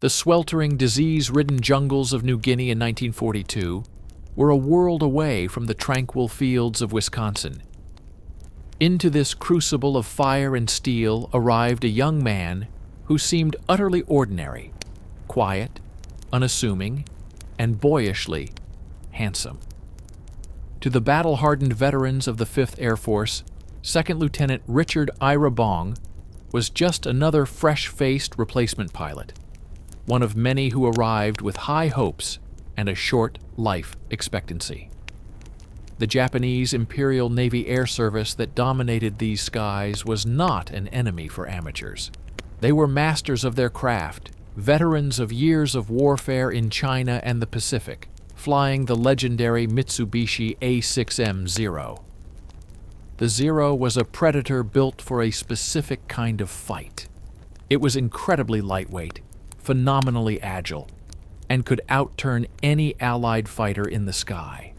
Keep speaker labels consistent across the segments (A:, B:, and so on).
A: The sweltering, disease-ridden jungles of New Guinea in 1942 were a world away from the tranquil fields of Wisconsin. Into this crucible of fire and steel arrived a young man who seemed utterly ordinary, quiet, unassuming, and boyishly handsome. To the battle-hardened veterans of the 5th Air Force, Second Lieutenant Richard Bong was just another fresh-faced replacement pilot, one of many who arrived with high hopes and a short life expectancy. The Japanese Imperial Navy Air Service that dominated these skies was not an enemy for amateurs. They were masters of their craft, veterans of years of warfare in China and the Pacific, flying the legendary Mitsubishi A6M-0. The Zero was a predator built for a specific kind of fight. It was incredibly lightweight, phenomenally agile, and could outturn any Allied fighter in the sky.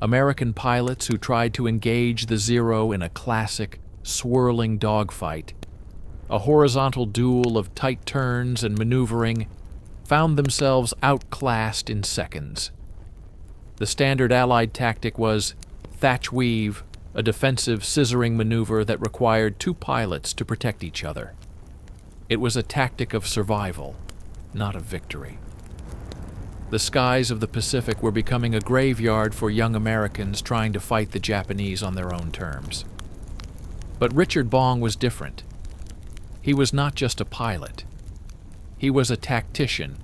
A: American pilots who tried to engage the Zero in a classic, swirling dogfight, a horizontal duel of tight turns and maneuvering, found themselves outclassed in seconds. The standard Allied tactic was thatch weave, a defensive scissoring maneuver that required 2 pilots to protect each other. It was a tactic of survival, not of victory. The skies of the Pacific were becoming a graveyard for young Americans trying to fight the Japanese on their own terms. But Richard Bong was different. He was not just a pilot. He was a tactician,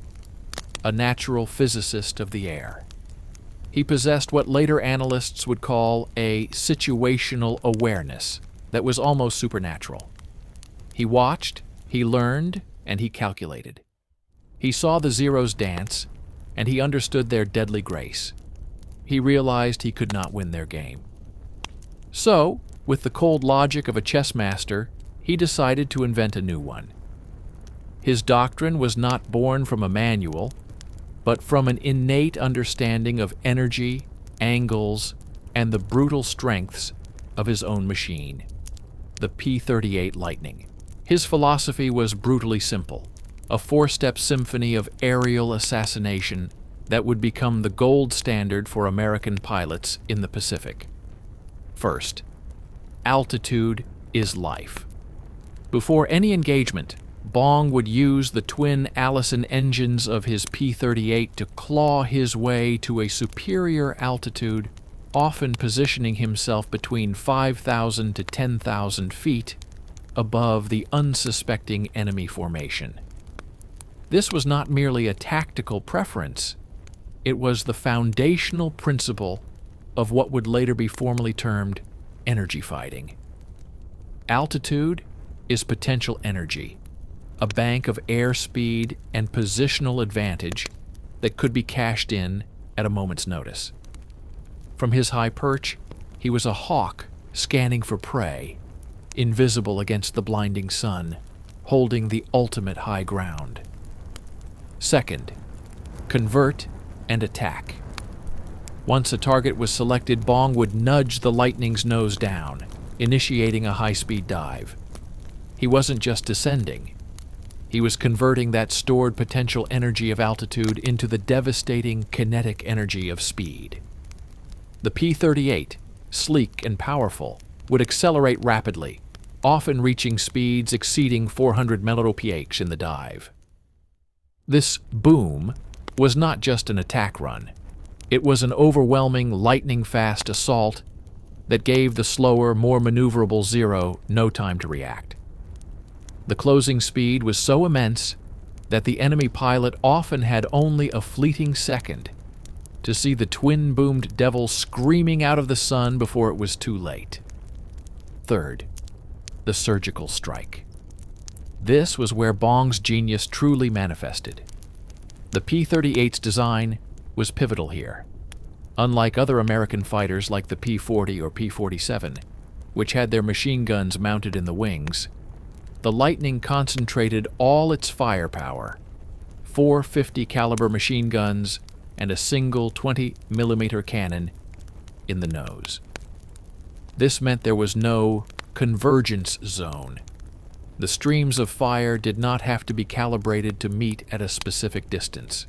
A: a natural physicist of the air. He possessed what later analysts would call a situational awareness that was almost supernatural. He watched, he learned, and he calculated. He saw the Zeros dance, and he understood their deadly grace. He realized he could not win their game. So, with the cold logic of a chess master, he decided to invent a new one. His doctrine was not born from a manual, but from an innate understanding of energy, angles, and the brutal strengths of his own machine, the P-38 Lightning. His philosophy was brutally simple, a 4-step symphony of aerial assassination that would become the gold standard for American pilots in the Pacific. First, altitude is life. Before any engagement, Bong would use the twin Allison engines of his P-38 to claw his way to a superior altitude, often positioning himself between 5,000 to 10,000 feet above the unsuspecting enemy formation. This was not merely a tactical preference, it was the foundational principle of what would later be formally termed energy fighting. Altitude is potential energy, a bank of airspeed and positional advantage that could be cashed in at a moment's notice. From his high perch, he was a hawk scanning for prey, invisible against the blinding sun, holding the ultimate high ground. Second, convert and attack. Once a target was selected, Bong would nudge the Lightning's nose down, initiating a high-speed dive. He wasn't just descending. He was converting that stored potential energy of altitude into the devastating kinetic energy of speed. The P-38, sleek and powerful, would accelerate rapidly, often reaching speeds exceeding 400 mph in the dive. This boom was not just an attack run. It was an overwhelming, lightning-fast assault that gave the slower, more maneuverable Zero no time to react. The closing speed was so immense that the enemy pilot often had only a fleeting second to see the twin-boomed devil screaming out of the sun before it was too late. Third, the surgical strike. This was where Bong's genius truly manifested. The P-38's design was pivotal here. Unlike other American fighters like the P-40 or P-47, which had their machine guns mounted in the wings, the Lightning concentrated all its firepower, 4 50 caliber machine guns and a single 20mm cannon in the nose. This meant there was no convergence zone. The streams of fire did not have to be calibrated to meet at a specific distance.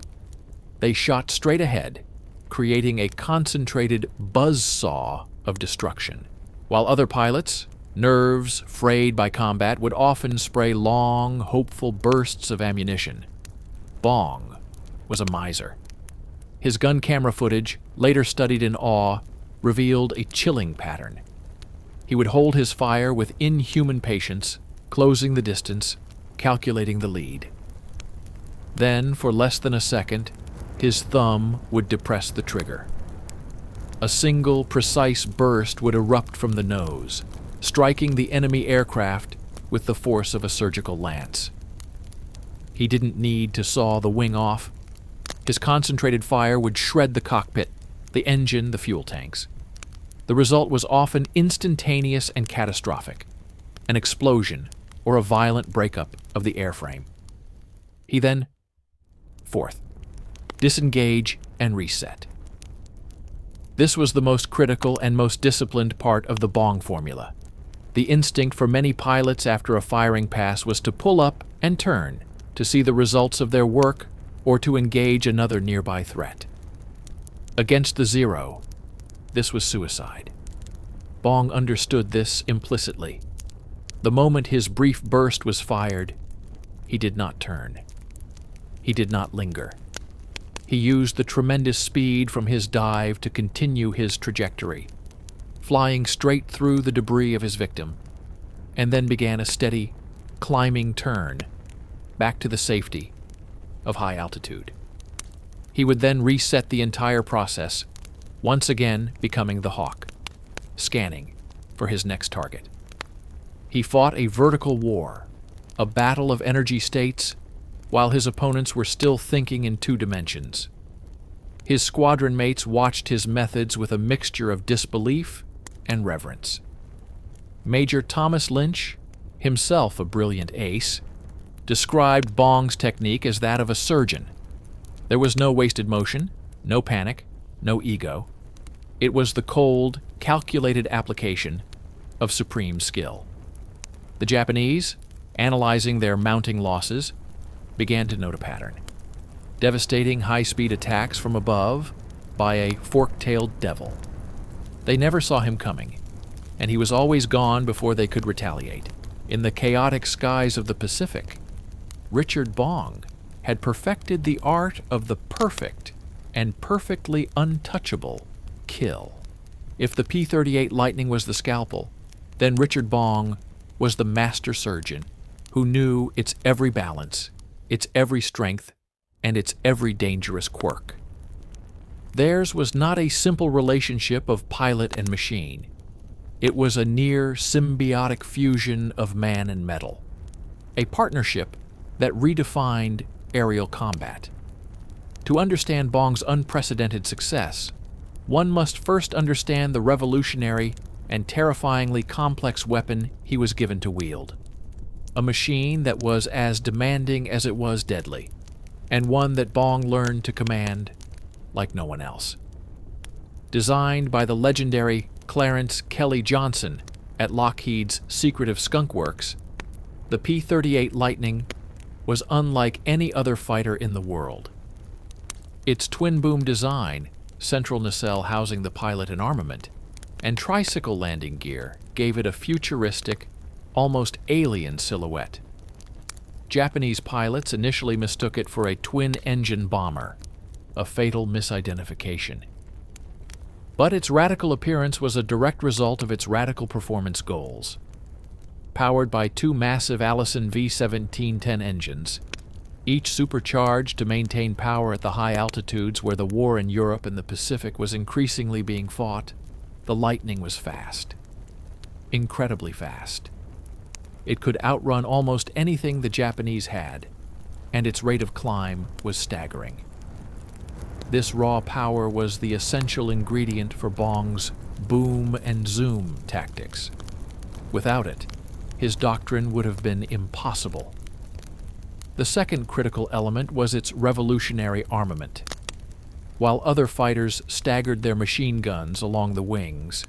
A: They shot straight ahead, creating a concentrated buzzsaw of destruction, while other pilots, nerves frayed by combat, would often spray long, hopeful bursts of ammunition. Bong was a miser. His gun camera footage, later studied in awe, revealed a chilling pattern. He would hold his fire with inhuman patience, closing the distance, calculating the lead. Then, for less than a second, his thumb would depress the trigger. A single, precise burst would erupt from the nose, striking the enemy aircraft with the force of a surgical lance. He didn't need to saw the wing off. His concentrated fire would shred the cockpit, the engine, the fuel tanks. The result was often instantaneous and catastrophic, an explosion or a violent breakup of the airframe. He then, fourth, disengage and reset. This was the most critical and most disciplined part of the Bong formula. The instinct for many pilots after a firing pass was to pull up and turn to see the results of their work or to engage another nearby threat. Against the zero, this was suicide. Bong understood this implicitly. The moment his brief burst was fired, he did not turn. He did not linger. He used the tremendous speed from his dive to continue his trajectory, flying straight through the debris of his victim, and then began a steady, climbing turn back to the safety of high altitude. He would then reset the entire process, once again becoming the hawk, scanning for his next target. He fought a vertical war, a battle of energy states, while his opponents were still thinking in two dimensions. His squadron mates watched his methods with a mixture of disbelief and reverence. Major Thomas Lynch, himself a brilliant ace, described Bong's technique as that of a surgeon. There was no wasted motion, no panic, no ego. It was the cold, calculated application of supreme skill. The Japanese, analyzing their mounting losses, began to note a pattern. Devastating high-speed attacks from above by a fork-tailed devil. They never saw him coming, and he was always gone before they could retaliate. In the chaotic skies of the Pacific, Richard Bong had perfected the art of the perfect and perfectly untouchable kill. If the P-38 Lightning was the scalpel, then Richard Bong was the master surgeon who knew its every balance, its every strength, and its every dangerous quirk. Theirs was not a simple relationship of pilot and machine. It was a near symbiotic fusion of man and metal, a partnership that redefined aerial combat. To understand Bong's unprecedented success, one must first understand the revolutionary and terrifyingly complex weapon he was given to wield. A machine that was as demanding as it was deadly, and one that Bong learned to command like no one else. Designed by the legendary Clarence Kelly Johnson at Lockheed's secretive Skunk Works, the P-38 Lightning was unlike any other fighter in the world. Its twin-boom design, central nacelle housing the pilot and armament, and tricycle landing gear gave it a futuristic, almost alien silhouette. Japanese pilots initially mistook it for a twin-engine bomber, a fatal misidentification. But its radical appearance was a direct result of its radical performance goals. Powered by two massive Allison V1710 engines, each supercharged to maintain power at the high altitudes where the war in Europe and the Pacific was increasingly being fought, the Lightning was fast. Incredibly fast. It could outrun almost anything the Japanese had, and its rate of climb was staggering. This raw power was the essential ingredient for Bong's boom and zoom tactics. Without it, his doctrine would have been impossible. The second critical element was its revolutionary armament. While other fighters staggered their machine guns along the wings,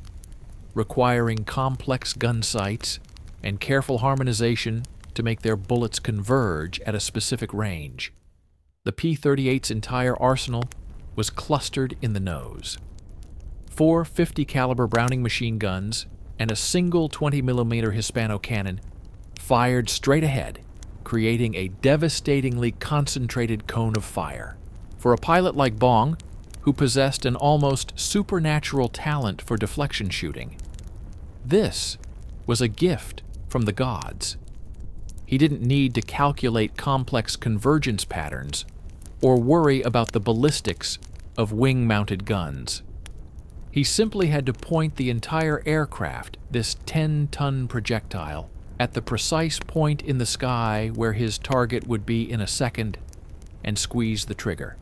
A: requiring complex gun sights and careful harmonization to make their bullets converge at a specific range. The P-38's entire arsenal was clustered in the nose. 4 50 caliber Browning machine guns and a single 20mm Hispano cannon fired straight ahead, creating a devastatingly concentrated cone of fire. For a pilot like Bong, who possessed an almost supernatural talent for deflection shooting, this was a gift from the gods. He didn't need to calculate complex convergence patterns or worry about the ballistics of wing-mounted guns. He simply had to point the entire aircraft, this 10-ton projectile, at the precise point in the sky where his target would be in a second, and squeeze the trigger.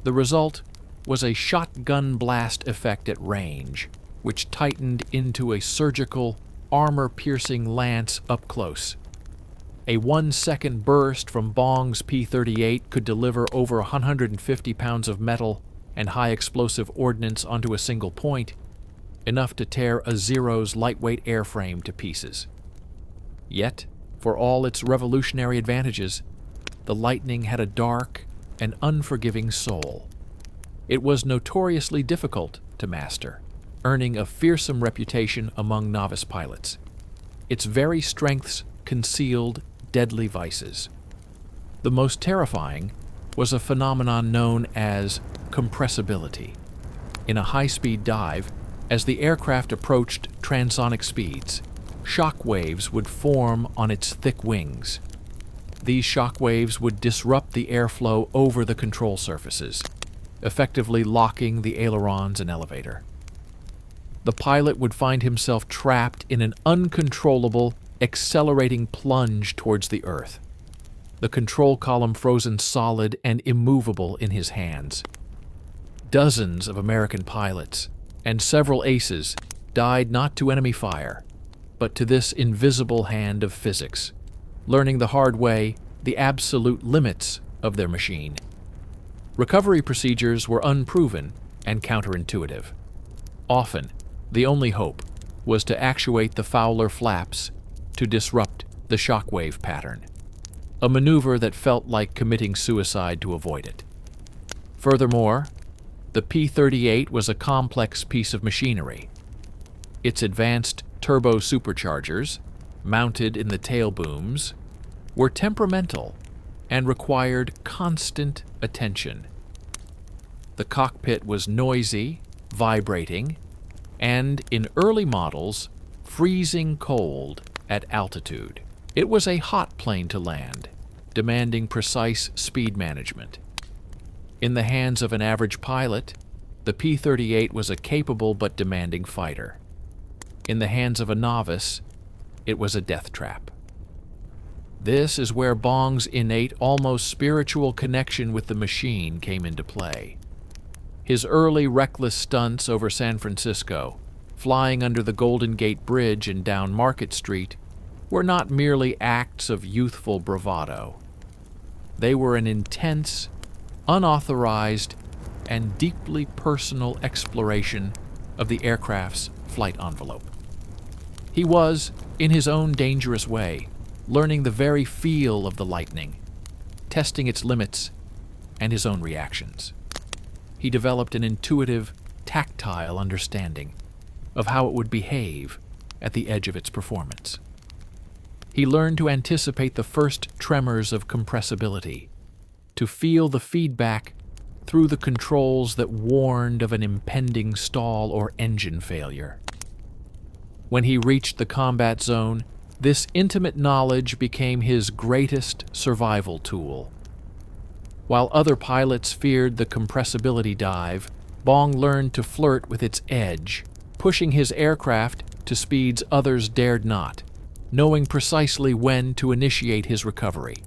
A: The result was a shotgun blast effect at range, which tightened into a surgical, armor-piercing lance up close. A 1-second burst from Bong's P-38 could deliver over 150 pounds of metal and high-explosive ordnance onto a single point, enough to tear a Zero's lightweight airframe to pieces. Yet, for all its revolutionary advantages, the Lightning had a dark and unforgiving soul. It was notoriously difficult to master, earning a fearsome reputation among novice pilots. Its very strengths concealed deadly vices. The most terrifying was a phenomenon known as compressibility. In a high-speed dive, as the aircraft approached transonic speeds, shock waves would form on its thick wings. These shock waves would disrupt the airflow over the control surfaces, effectively locking the ailerons and elevator. The pilot would find himself trapped in an uncontrollable, accelerating plunge towards the earth, the control column frozen solid and immovable in his hands. Dozens of American pilots and several aces died not to enemy fire, but to this invisible hand of physics, learning the hard way the absolute limits of their machine. Recovery procedures were unproven and counterintuitive. Often, the only hope was to actuate the Fowler flaps to disrupt the shockwave pattern, a maneuver that felt like committing suicide to avoid it. Furthermore, the P-38 was a complex piece of machinery. Its advanced turbo superchargers, mounted in the tail booms, were temperamental and required constant attention. The cockpit was noisy, vibrating, and, in early models, freezing cold at altitude. It was a hot plane to land, demanding precise speed management. In the hands of an average pilot, the P-38 was a capable but demanding fighter. In the hands of a novice, it was a death trap. This is where Bong's innate, almost spiritual connection with the machine came into play. His early reckless stunts over San Francisco, flying under the Golden Gate Bridge and down Market Street, were not merely acts of youthful bravado. They were an intense, unauthorized, and deeply personal exploration of the aircraft's flight envelope. He was, in his own dangerous way, learning the very feel of the Lightning, testing its limits and his own reactions. He developed an intuitive, tactile understanding of how it would behave at the edge of its performance. He learned to anticipate the first tremors of compressibility, to feel the feedback through the controls that warned of an impending stall or engine failure. When he reached the combat zone, this intimate knowledge became his greatest survival tool. While other pilots feared the compressibility dive, Bong learned to flirt with its edge, pushing his aircraft to speeds others dared not, knowing precisely when to initiate his recovery.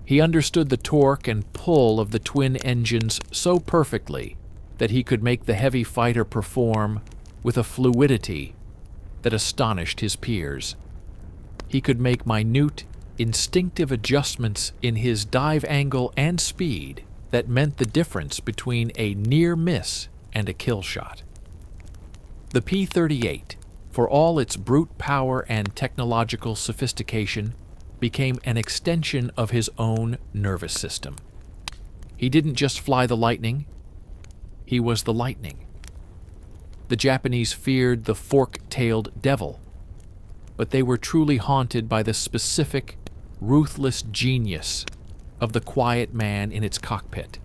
A: He understood the torque and pull of the twin engines so perfectly that he could make the heavy fighter perform with a fluidity that astonished his peers. He could make minute, instinctive adjustments in his dive angle and speed that meant the difference between a near miss and a kill shot. The P-38, for all its brute power and technological sophistication, became an extension of his own nervous system. He didn't just fly the lightning, he was the lightning. The Japanese feared the fork-tailed devil, but they were truly haunted by the specific, ruthless genius of the quiet man in its cockpit,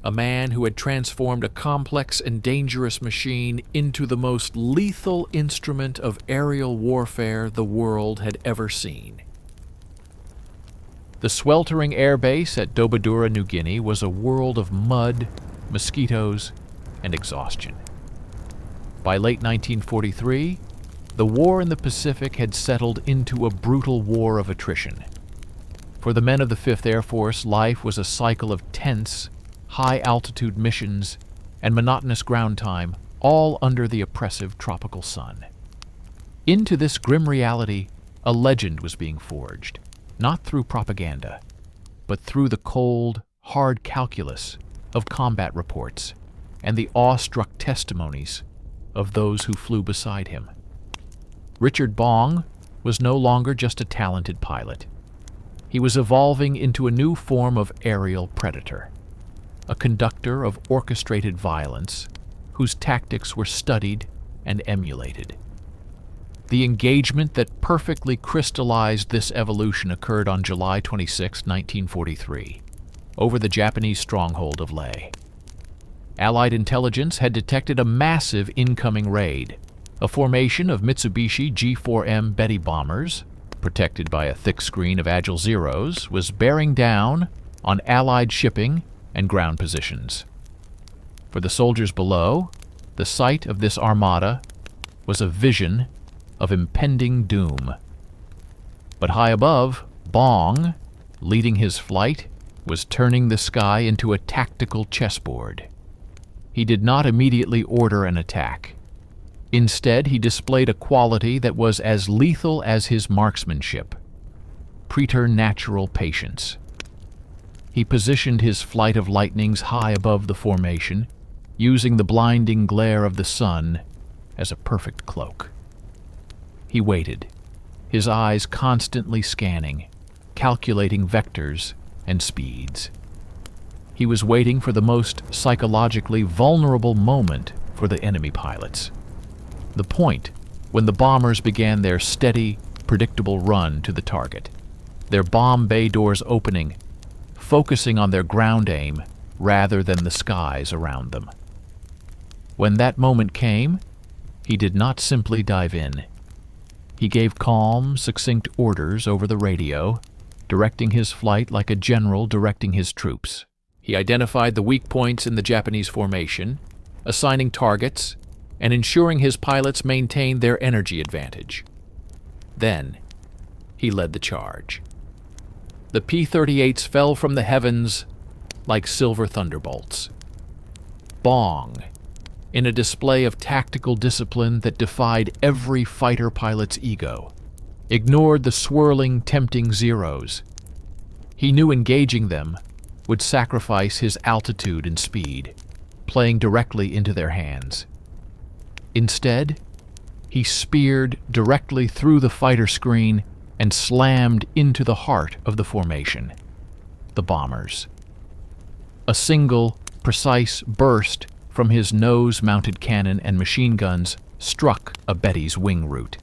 A: a man who had transformed a complex and dangerous machine into the most lethal instrument of aerial warfare the world had ever seen. The sweltering airbase at Dobodura, New Guinea was a world of mud, mosquitoes, and exhaustion. By late 1943, the war in the Pacific had settled into a brutal war of attrition. For the men of the 5th Air Force, life was a cycle of tense, high-altitude missions and monotonous ground time, all under the oppressive tropical sun. Into this grim reality, a legend was being forged, not through propaganda, but through the cold, hard calculus of combat reports and the awestruck testimonies of those who flew beside him. Richard Bong was no longer just a talented pilot. He was evolving into a new form of aerial predator, a conductor of orchestrated violence whose tactics were studied and emulated. The engagement that perfectly crystallized this evolution occurred on July 26, 1943, over the Japanese stronghold of Leh. Allied intelligence had detected a massive incoming raid. A formation of Mitsubishi G4M Betty bombers, protected by a thick screen of Agile Zeros, was bearing down on Allied shipping and ground positions. For the soldiers below, the sight of this armada was a vision of impending doom. But high above, Bong, leading his flight, was turning the sky into a tactical chessboard. He did not immediately order an attack. Instead, he displayed a quality that was as lethal as his marksmanship: preternatural patience. He positioned his flight of lightnings high above the formation, using the blinding glare of the sun as a perfect cloak. He waited, his eyes constantly scanning, calculating vectors and speeds. He was waiting for the most psychologically vulnerable moment for the enemy pilots. The point when the bombers began their steady, predictable run to the target, their bomb bay doors opening, focusing on their ground aim rather than the skies around them. When that moment came, he did not simply dive in. He gave calm, succinct orders over the radio, directing his flight like a general directing his troops. He identified the weak points in the Japanese formation, assigning targets, and ensuring his pilots maintained their energy advantage. Then, he led the charge. The P-38s fell from the heavens like silver thunderbolts. Bong, in a display of tactical discipline that defied every fighter pilot's ego, ignored the swirling, tempting Zeros. He knew engaging them would sacrifice his altitude and speed, playing directly into their hands. Instead, he speared directly through the fighter screen and slammed into the heart of the formation, the bombers. A single, precise burst from his nose-mounted cannon and machine guns struck a Betty's wing route.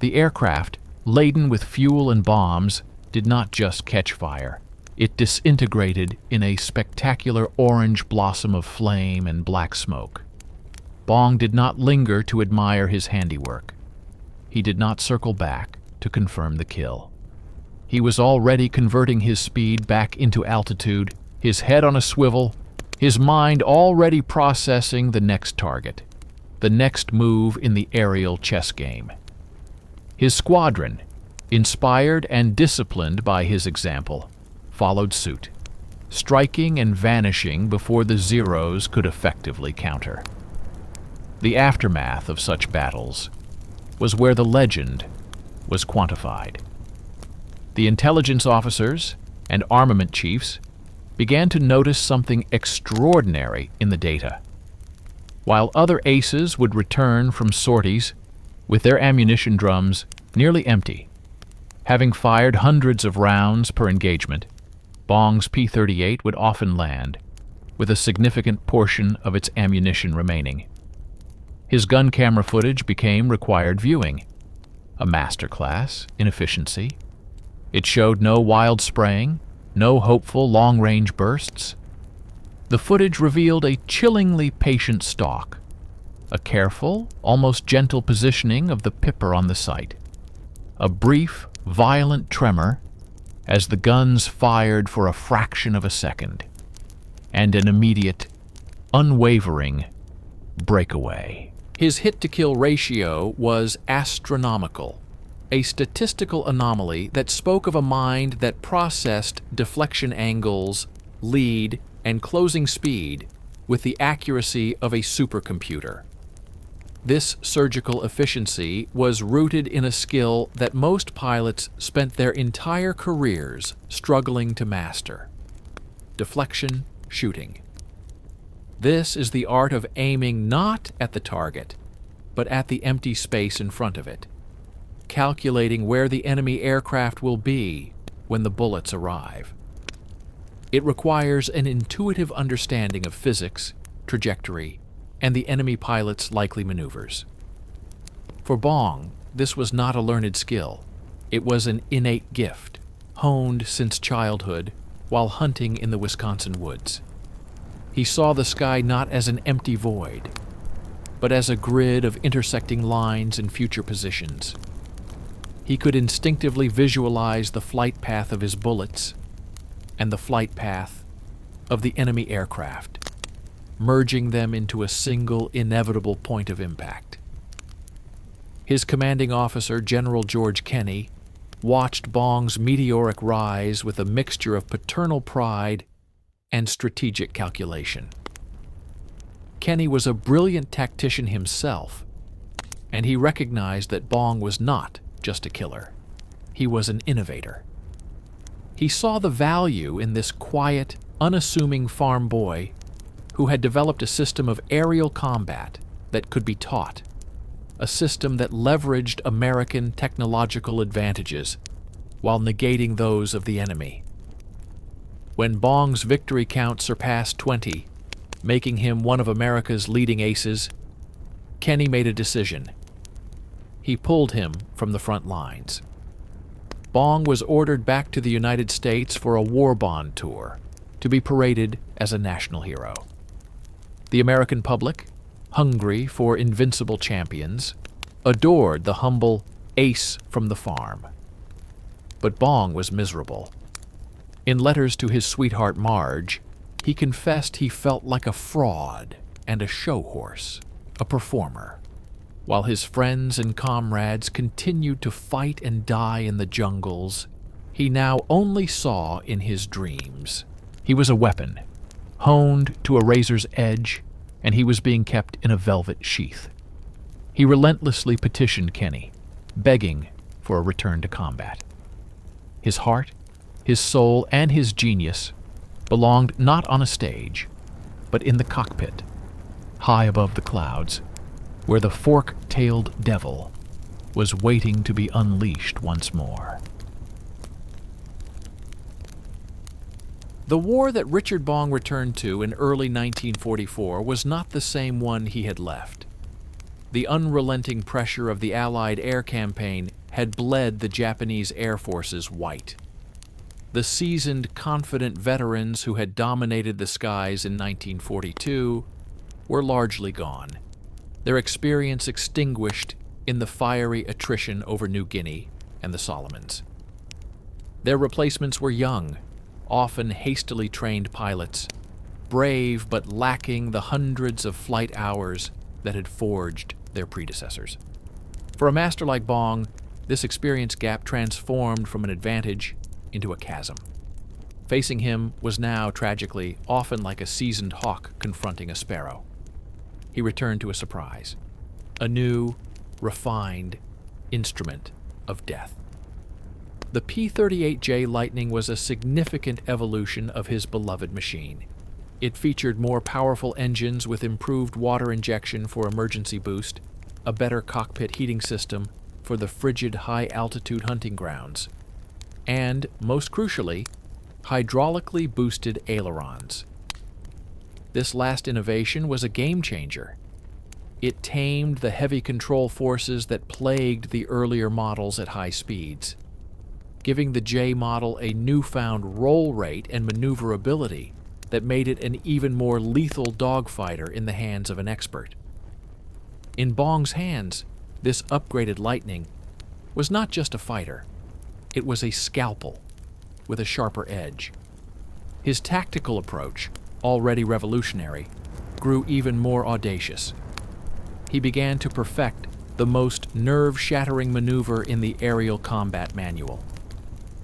A: The aircraft, laden with fuel and bombs, did not just catch fire. It disintegrated in a spectacular orange blossom of flame and black smoke. Bong did not linger to admire his handiwork. He did not circle back to confirm the kill. He was already converting his speed back into altitude, his head on a swivel, his mind already processing the next target, the next move in the aerial chess game. His squadron, inspired and disciplined by his example, followed suit, striking and vanishing before the Zeros could effectively counter. The aftermath of such battles was where the legend was quantified. The intelligence officers and armament chiefs began to notice something extraordinary in the data. While other aces would return from sorties, with their ammunition drums nearly empty. Having fired hundreds of rounds per engagement, Bong's P-38 would often land, with a significant portion of its ammunition remaining. His gun camera footage became required viewing, a masterclass in efficiency. It showed no wild spraying, no hopeful long-range bursts. The footage revealed a chillingly patient stalk, a careful, almost gentle positioning of the pipper on the sight, a brief, violent tremor as the guns fired for a fraction of a second, and an immediate, unwavering breakaway. His hit-to-kill ratio was astronomical, a statistical anomaly that spoke of a mind that processed deflection angles, lead, and closing speed with the accuracy of a supercomputer. This surgical efficiency was rooted in a skill that most pilots spent their entire careers struggling to master: deflection shooting. This is the art of aiming not at the target, but at the empty space in front of it, calculating where the enemy aircraft will be when the bullets arrive. It requires an intuitive understanding of physics, trajectory, and the enemy pilot's likely maneuvers. For Bong, this was not a learned skill. It was an innate gift, honed since childhood while hunting in the Wisconsin woods. He saw the sky not as an empty void, but as a grid of intersecting lines and future positions. He could instinctively visualize the flight path of his bullets and the flight path of the enemy aircraft, merging them into a single inevitable point of impact. His commanding officer, General George Kenney, watched Bong's meteoric rise with a mixture of paternal pride and strategic calculation. Kenney was a brilliant tactician himself, and he recognized that Bong was not just a killer. He was an innovator. He saw the value in this quiet, unassuming farm boy who had developed a system of aerial combat that could be taught, a system that leveraged American technological advantages while negating those of the enemy. When Bong's victory count surpassed 20, making him one of America's leading aces, Kenney made a decision. He pulled him from the front lines. Bong was ordered back to the United States for a war bond tour to be paraded as a national hero. The American public, hungry for invincible champions, adored the humble ace from the farm. But Bong was miserable. In letters to his sweetheart Marge, he confessed he felt like a fraud and a show horse, a performer, while his friends and comrades continued to fight and die in the jungles he now only saw in his dreams. He was a weapon, honed to a razor's edge, and he was being kept in a velvet sheath. He relentlessly petitioned Kenney, begging for a return to combat. His heart, his soul, and his genius belonged not on a stage, but in the cockpit, high above the clouds, where the fork-tailed devil was waiting to be unleashed once more. The war that Richard Bong returned to in early 1944 was not the same one he had left. The unrelenting pressure of the Allied air campaign had bled the Japanese Air Forces white. The seasoned, confident veterans who had dominated the skies in 1942 were largely gone, their experience extinguished in the fiery attrition over New Guinea and the Solomons. Their replacements were young, often hastily trained pilots, brave but lacking the hundreds of flight hours that had forged their predecessors. For a master like Bong, this experience gap transformed from an advantage into a chasm. Facing him was now, tragically, often like a seasoned hawk confronting a sparrow. He returned to a surprise, a new, refined instrument of death. The P-38J Lightning was a significant evolution of his beloved machine. It featured more powerful engines with improved water injection for emergency boost, a better cockpit heating system for the frigid high-altitude hunting grounds, and, most crucially, hydraulically boosted ailerons. This last innovation was a game-changer. It tamed the heavy control forces that plagued the earlier models at high speeds, giving the J model a newfound roll rate and maneuverability that made it an even more lethal dogfighter in the hands of an expert. In Bong's hands, this upgraded Lightning was not just a fighter. It was a scalpel with a sharper edge. His tactical approach, already revolutionary, grew even more audacious. He began to perfect the most nerve-shattering maneuver in the aerial combat manual,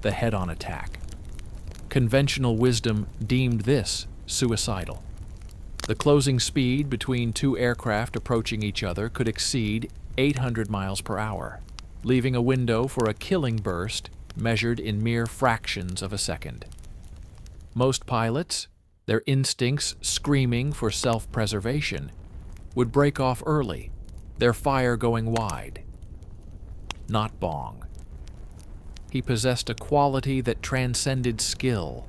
A: the head-on attack. Conventional wisdom deemed this suicidal. The closing speed between two aircraft approaching each other could exceed 800 miles per hour, leaving a window for a killing burst measured in mere fractions of a second. Most pilots, their instincts screaming for self-preservation, would break off early, their fire going wide. Not Bong. He possessed a quality that transcended skill,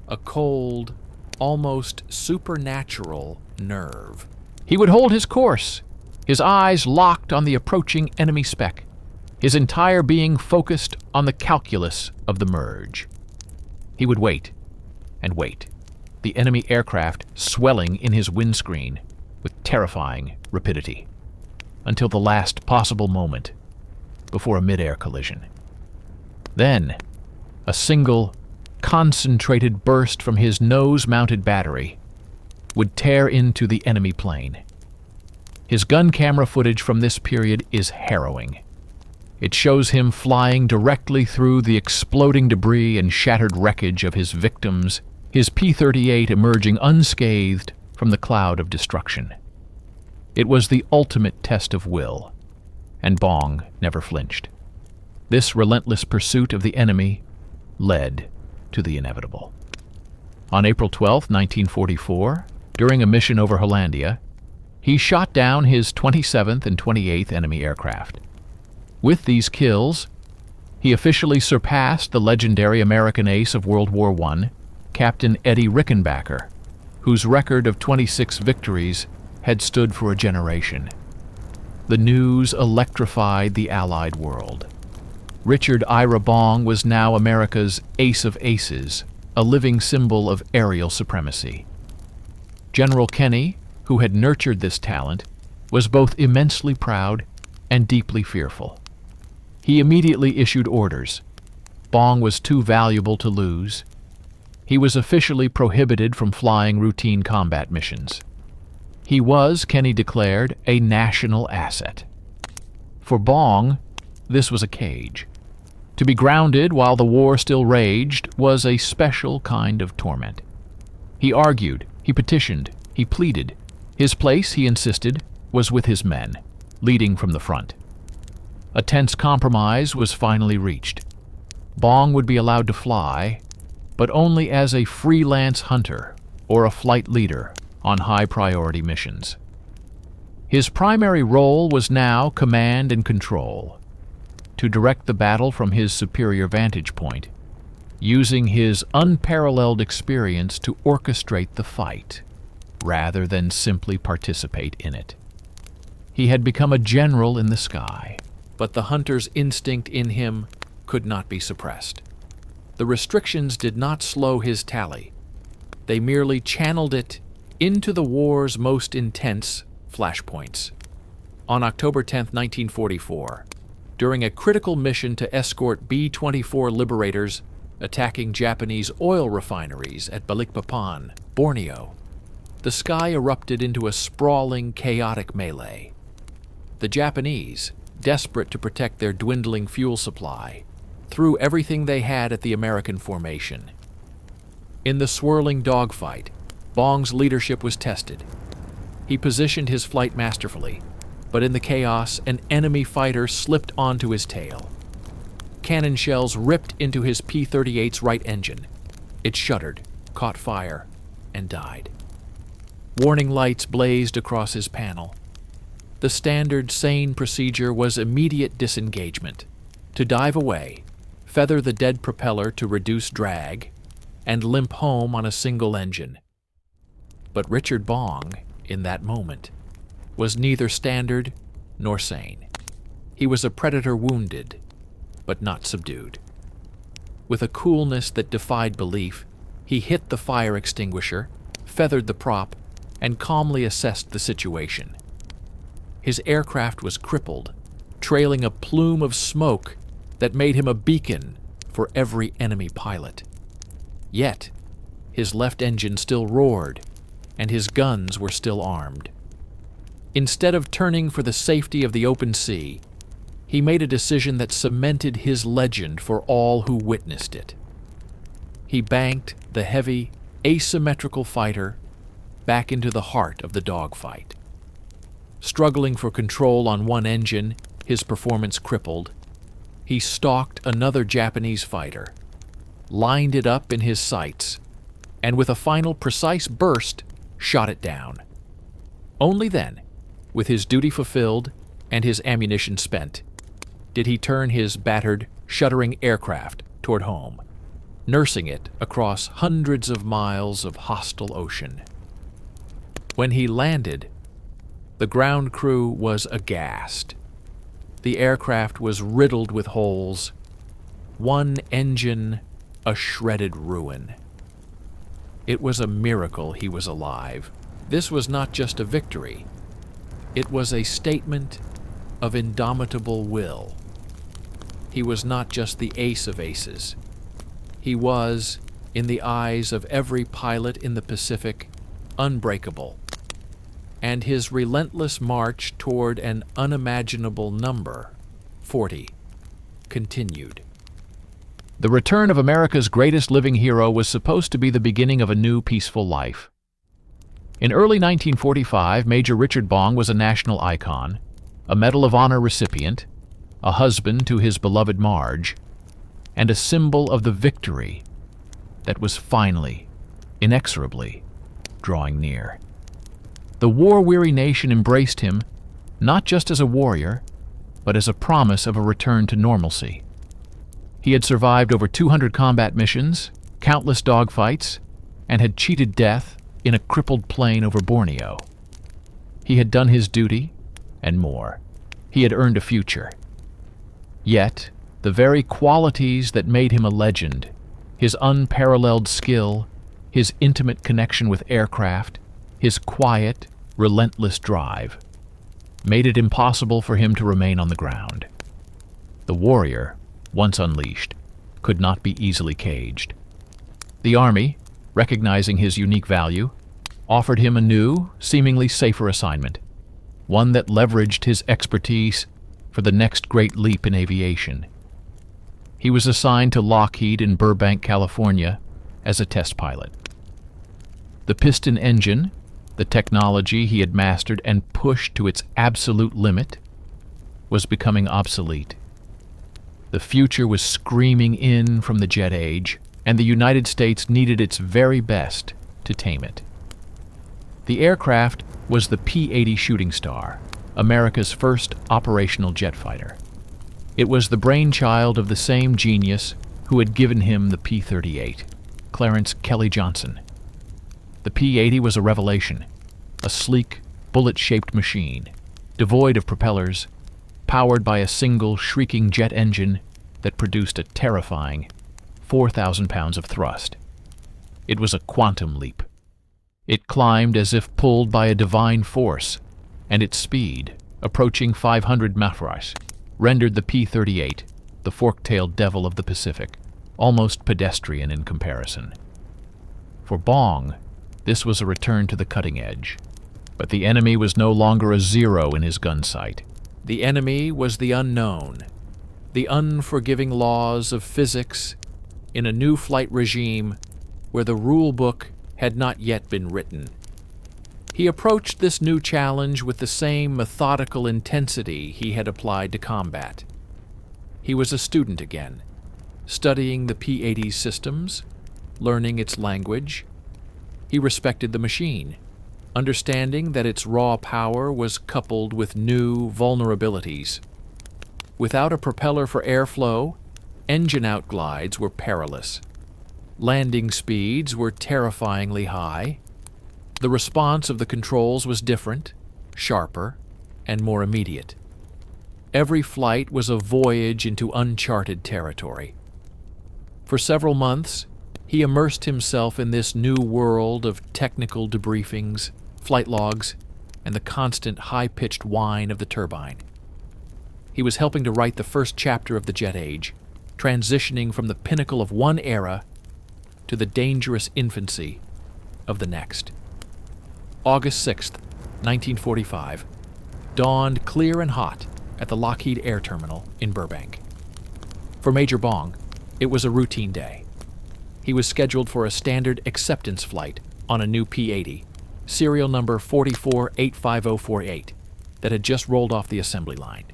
A: a cold, almost supernatural nerve. He would hold his course, his eyes locked on the approaching enemy speck, his entire being focused on the calculus of the merge. He would wait and wait, the enemy aircraft swelling in his windscreen with terrifying rapidity, until the last possible moment before a mid-air collision. Then, a single, concentrated burst from his nose-mounted battery would tear into the enemy plane. His gun camera footage from this period is harrowing. It shows him flying directly through the exploding debris and shattered wreckage of his victims, his P-38 emerging unscathed from the cloud of destruction. It was the ultimate test of will, and Bong never flinched. This relentless pursuit of the enemy led to the inevitable. On April 12, 1944, during a mission over Hollandia, he shot down his 27th and 28th enemy aircraft. With these kills, he officially surpassed the legendary American ace of World War I, Captain Eddie Rickenbacker, whose record of 26 victories had stood for a generation. The news electrified the Allied world. Richard Bong was now America's ace of aces, a living symbol of aerial supremacy. General Kenny, who had nurtured this talent, was both immensely proud and deeply fearful. He immediately issued orders. Bong was too valuable to lose. He was officially prohibited from flying routine combat missions. He was, Kenny declared, a national asset. For Bong, this was a cage. To be grounded while the war still raged was a special kind of torment. He argued, he petitioned, he pleaded. His place, he insisted, was with his men, leading from the front. A tense compromise was finally reached. Bong would be allowed to fly, but only as a freelance hunter or a flight leader on high-priority missions. His primary role was now command and control, to direct the battle from his superior vantage point, using his unparalleled experience to orchestrate the fight, rather than simply participate in it. He had become a general in the sky, but the hunter's instinct in him could not be suppressed. The restrictions did not slow his tally. They merely channeled it into the war's most intense flashpoints. On October 10, 1944, during a critical mission to escort B-24 liberators attacking Japanese oil refineries at Balikpapan, Borneo, the sky erupted into a sprawling, chaotic melee. The Japanese, desperate to protect their dwindling fuel supply, threw everything they had at the American formation. In the swirling dogfight, Bong's leadership was tested. He positioned his flight masterfully, but in the chaos, an enemy fighter slipped onto his tail. Cannon shells ripped into his P-38's right engine. It shuddered, caught fire, and died. Warning lights blazed across his panel. The standard sane procedure was immediate disengagement, to dive away, feather the dead propeller to reduce drag, and limp home on a single engine. But Richard Bong, in that moment, was neither standard nor sane. He was a predator wounded, but not subdued. With a coolness that defied belief, he hit the fire extinguisher, feathered the prop, and calmly assessed the situation. His aircraft was crippled, trailing a plume of smoke that made him a beacon for every enemy pilot. Yet, his left engine still roared, and his guns were still armed. Instead of turning for the safety of the open sea, he made a decision that cemented his legend for all who witnessed it. He banked the heavy, asymmetrical fighter back into the heart of the dogfight. Struggling for control on one engine, his performance crippled, he stalked another Japanese fighter, lined it up in his sights, and with a final precise burst, shot it down. Only then, with his duty fulfilled and his ammunition spent, did he turn his battered, shuddering aircraft toward home, nursing it across hundreds of miles of hostile ocean. When he landed, the ground crew was aghast. The aircraft was riddled with holes, one engine a shredded ruin. It was a miracle he was alive. This was not just a victory. It was a statement of indomitable will. He was not just the ace of aces. He was, in the eyes of every pilot in the Pacific, unbreakable. And his relentless march toward an unimaginable number, 40, continued. The return of America's greatest living hero was supposed to be the beginning of a new peaceful life. In early 1945, Major Richard Bong was a national icon, a Medal of Honor recipient, a husband to his beloved Marge, and a symbol of the victory that was finally, inexorably, drawing near. The war-weary nation embraced him not just as a warrior, but as a promise of a return to normalcy. He had survived over 200 combat missions, countless dogfights, and had cheated death in a crippled plane over Borneo. He had done his duty, and more. He had earned a future. Yet, the very qualities that made him a legend, his unparalleled skill, his intimate connection with aircraft, his quiet, relentless drive, made it impossible for him to remain on the ground. The warrior, once unleashed, could not be easily caged. The Army, recognizing his unique value, offered him a new, seemingly safer assignment, one that leveraged his expertise for the next great leap in aviation. He was assigned to Lockheed in Burbank, California, as a test pilot. The piston engine, the technology he had mastered and pushed to its absolute limit, was becoming obsolete. The future was screaming in from the jet age, and the United States needed its very best to tame it. The aircraft was the P-80 Shooting Star, America's first operational jet fighter. It was the brainchild of the same genius who had given him the P-38, Clarence Kelly Johnson. The P-80 was a revelation, a sleek, bullet-shaped machine, devoid of propellers, powered by a single shrieking jet engine that produced a terrifying 4,000 pounds of thrust. It was a quantum leap. It climbed as if pulled by a divine force, and its speed, approaching 500 mph, rendered the P-38, the fork-tailed devil of the Pacific, almost pedestrian in comparison. For Bong, this was a return to the cutting edge. But the enemy was no longer a zero in his gun sight. The enemy was the unknown, the unforgiving laws of physics in a new flight regime where the rule book had not yet been written. He approached this new challenge with the same methodical intensity he had applied to combat. He was a student again, studying the P-80's systems, learning its language. He respected the machine, understanding that its raw power was coupled with new vulnerabilities. Without a propeller for airflow, engine outglides were perilous. Landing speeds were terrifyingly high. The response of the controls was different, sharper, and more immediate. Every flight was a voyage into uncharted territory. For several months, he immersed himself in this new world of technical debriefings, flight logs, and the constant high-pitched whine of the turbine. He was helping to write the first chapter of the jet age, transitioning from the pinnacle of one era to the dangerous infancy of the next. August 6th, 1945, dawned clear and hot at the Lockheed Air Terminal in Burbank. For Major Bong, it was a routine day. He was scheduled for a standard acceptance flight on a new P-80, serial number 4485048, that had just rolled off the assembly line.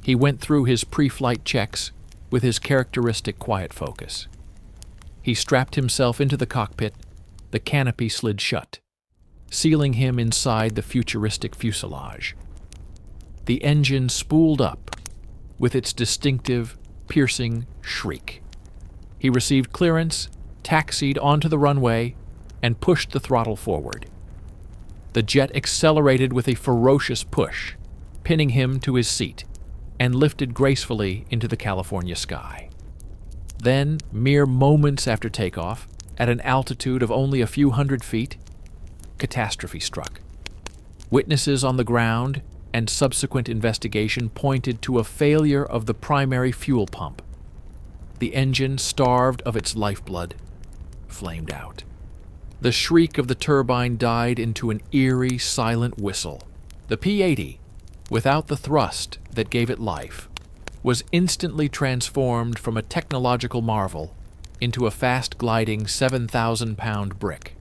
A: He went through his pre-flight checks with his characteristic quiet focus. He strapped himself into the cockpit, the canopy slid shut, sealing him inside the futuristic fuselage. The engine spooled up with its distinctive, piercing shriek. He received clearance, taxied onto the runway, and pushed the throttle forward. The jet accelerated with a ferocious push, pinning him to his seat, and lifted gracefully into the California sky. Then, mere moments after takeoff, at an altitude of only a few hundred feet, catastrophe struck. Witnesses on the ground and subsequent investigation pointed to a failure of the primary fuel pump. The engine, starved of its lifeblood, flamed out. The shriek of the turbine died into an eerie, silent whistle. The P-80, without the thrust that gave it life, was instantly transformed from a technological marvel into a fast-gliding 7,000-pound brick.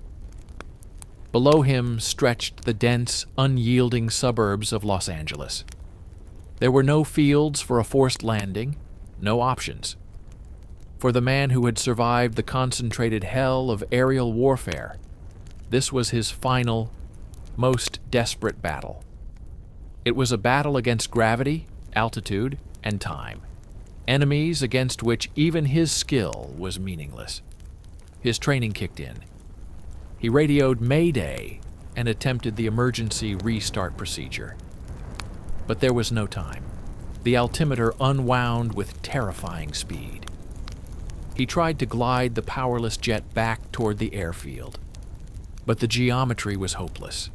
A: Below him stretched the dense, unyielding suburbs of Los Angeles. There were no fields for a forced landing, no options. For the man who had survived the concentrated hell of aerial warfare, this was his final, most desperate battle. It was a battle against gravity, altitude, and time, enemies against which even his skill was meaningless. His training kicked in. He radioed Mayday and attempted the emergency restart procedure. But there was no time. The altimeter unwound with terrifying speed. He tried to glide the powerless jet back toward the airfield, but the geometry was hopeless.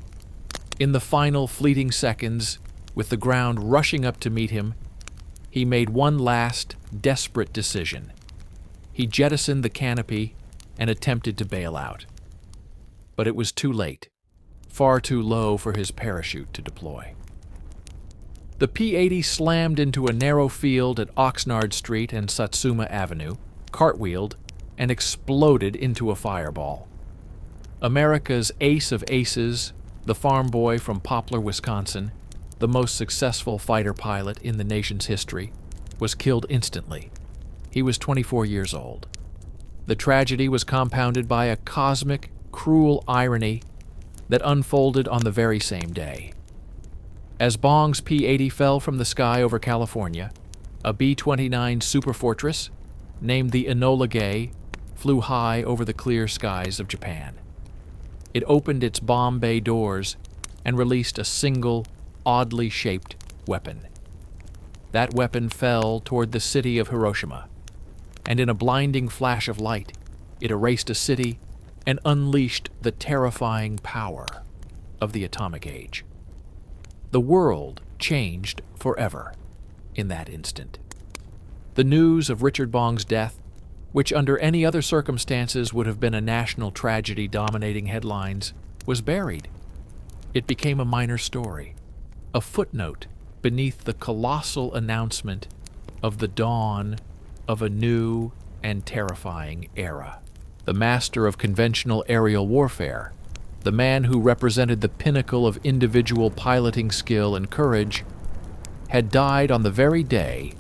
A: In the final fleeting seconds, with the ground rushing up to meet him, he made one last, desperate decision. He jettisoned the canopy and attempted to bail out. But it was too late, far too low for his parachute to deploy. The P-80 slammed into a narrow field at Oxnard Street and Satsuma Avenue, cartwheeled, and exploded into a fireball. America's ace of aces, the farm boy from Poplar, Wisconsin, the most successful fighter pilot in the nation's history, was killed instantly. He was 24 years old. The tragedy was compounded by a cosmic, cruel irony that unfolded on the very same day. As Bong's P-80 fell from the sky over California, a B-29 Superfortress, named the Enola Gay, flew high over the clear skies of Japan. It opened its bomb bay doors and released a single, oddly shaped weapon. That weapon fell toward the city of Hiroshima, and in a blinding flash of light, it erased a city and unleashed the terrifying power of the atomic age. The world changed forever in that instant. The news of Richard Bong's death, which under any other circumstances would have been a national tragedy dominating headlines, was buried. It became a minor story, a footnote beneath the colossal announcement of the dawn of a new and terrifying era. The master of conventional aerial warfare, the man who represented the pinnacle of individual piloting skill and courage, had died on the very day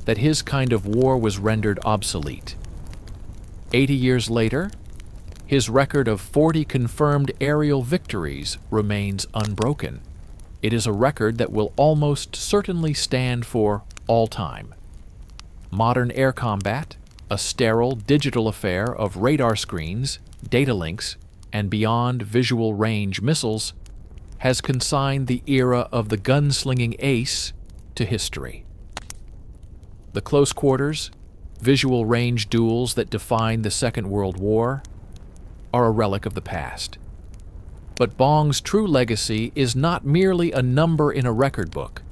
A: that his kind of war was rendered obsolete. 80 years later, His record of 40 confirmed aerial victories remains unbroken. It is a record that will almost certainly stand for all time. Modern air combat, a sterile digital affair of radar screens, data links, and beyond visual range missiles, has consigned the era of the gunslinging ace to history. The close quarters, visual range duels that defined the Second World War are a relic of the past. But Bong's true legacy is not merely a number in a record book.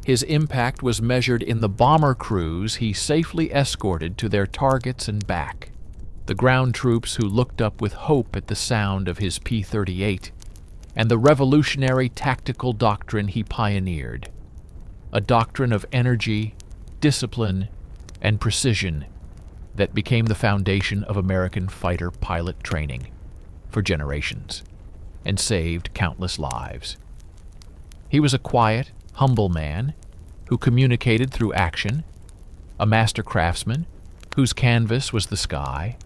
A: His impact was measured in the bomber crews he safely escorted to their targets and back, the ground troops who looked up with hope at the sound of his P-38, and the revolutionary tactical doctrine he pioneered, a doctrine of energy, discipline, and precision that became the foundation of American fighter pilot training for generations and saved countless lives. He was a quiet, humble man who communicated through action, a master craftsman whose canvas was the sky,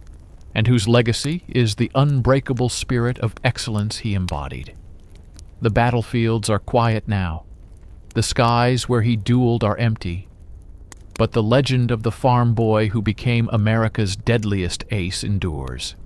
A: and whose legacy is the unbreakable spirit of excellence he embodied. The battlefields are quiet now. The skies where he dueled are empty. But the legend of the farm boy who became America's deadliest ace endures.